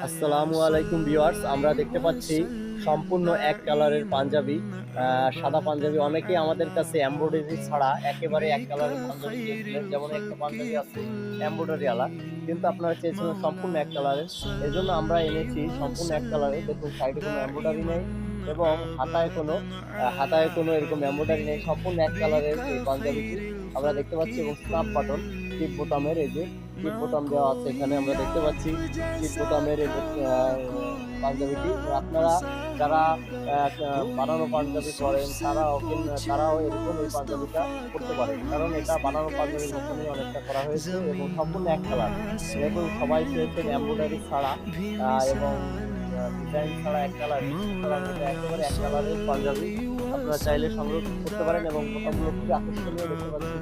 আসসালামু আলাইকুম ভিউয়ার্স, আমরা দেখতে পাচ্ছি সম্পূর্ণ এক কালারের পাঞ্জাবি, সাদা পাঞ্জাবি। অনেকেই আমাদের কাছে এমব্রয়ডারি ছাড়া একেবারে এক কালারের পাঞ্জাবি চেয়েছিলেন, যেমন একটা পাঞ্জাবি আছে এমব্রয়ডারি আলা, কিন্তু আপনারা চেয়েছিলেন সম্পূর্ণ এক কালারের। এই জন্য আমরা এনেছি সম্পূর্ণ এক কালারের। দেখুন, সাইডে কোনো এমব্রয়ডারি নেই এবং হাতায় কোনো এরকম এমব্রয়ডারি নেই। সম্পূর্ণ এক কালারের এই পাঞ্জাবিটি আমরা দেখতে পাচ্ছি এবং স্ন্যাপ বাটন টিপ বোতামের, এই যে টিপ বোতাম দেওয়া আছে এখানে আমরা দেখতে পাচ্ছি। টিপ বোতামের এই পাঞ্জাবিটি আপনারা যারা বানানো পাঞ্জাবি পরেন তারাও এরকম এই পাঞ্জাবিটা করতে পারেন, কারণ এটা বানানো পাঞ্জাবির মতনই অনেকটা করা হয়েছে এবং সম্পূর্ণ এক কালার। এবং সবাই চেয়েছেন এমব্রয়ডারি ছাড়া এবং ডিজাইন ছাড়া এক কালার, সুতরাং এটা একেবারে এক কালারের পাঞ্জাবি। আপনারা চাইলে সংগ্রহ করতে পারেন এবং বোতামগুলো খুবই আকর্ষণীয় দেখতে পাচ্ছি,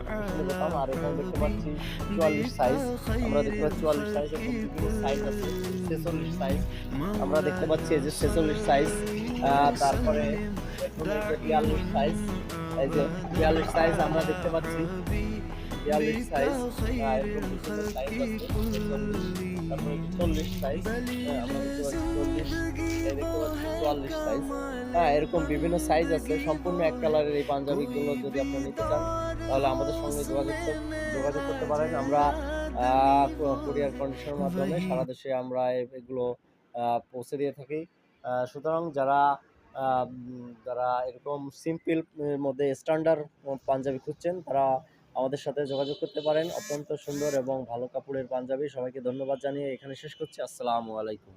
আকর্ষণীয় বোতাম। আর এখানে দেখতে পাচ্ছি 44 সাইজ, আমরা দেখতে পাচ্ছি 44 সাইজ এবং বিভিন্ন সাইজ আছে। 46 সাইজ আমরা দেখতে পাচ্ছি, এই যে 46 সাইজ। তারপরে দেখুন, এই যে 42 সাইজ, এই যে 42 সাইজ আমরা দেখতে পাচ্ছি। 42 সাইজ, এরকম বিভিন্ন সাইজ আছে। 46, তারপরে 40 সাইজ, আমরা দেখতে পাচ্ছি 40, এই দেখতে পাচ্ছি 44 সাইজ। এরকম বিভিন্ন সাইজ আছে। সম্পূর্ণ এক কালারের এই পাঞ্জাবিগুলো যদি আপনি নিতে চান, তাহলে আমাদের সঙ্গে যোগাযোগ করতে পারেন। আমরা কুরিয়ার কন্ডিশনের মাধ্যমে সারা দেশে আমরা এগুলো পৌঁছে দিয়ে থাকি। সুতরাং যারা এরকম সিম্পল মধ্যে স্ট্যান্ডার্ড পাঞ্জাবি খুঁজছেন, তারা আমাদের সাথে যোগাযোগ করতে পারেন। অত্যন্ত সুন্দর এবং ভালো কাপড়ের পাঞ্জাবি। সবাইকে ধন্যবাদ জানিয়ে এখানে শেষ করছি। আসসালামু আলাইকুম।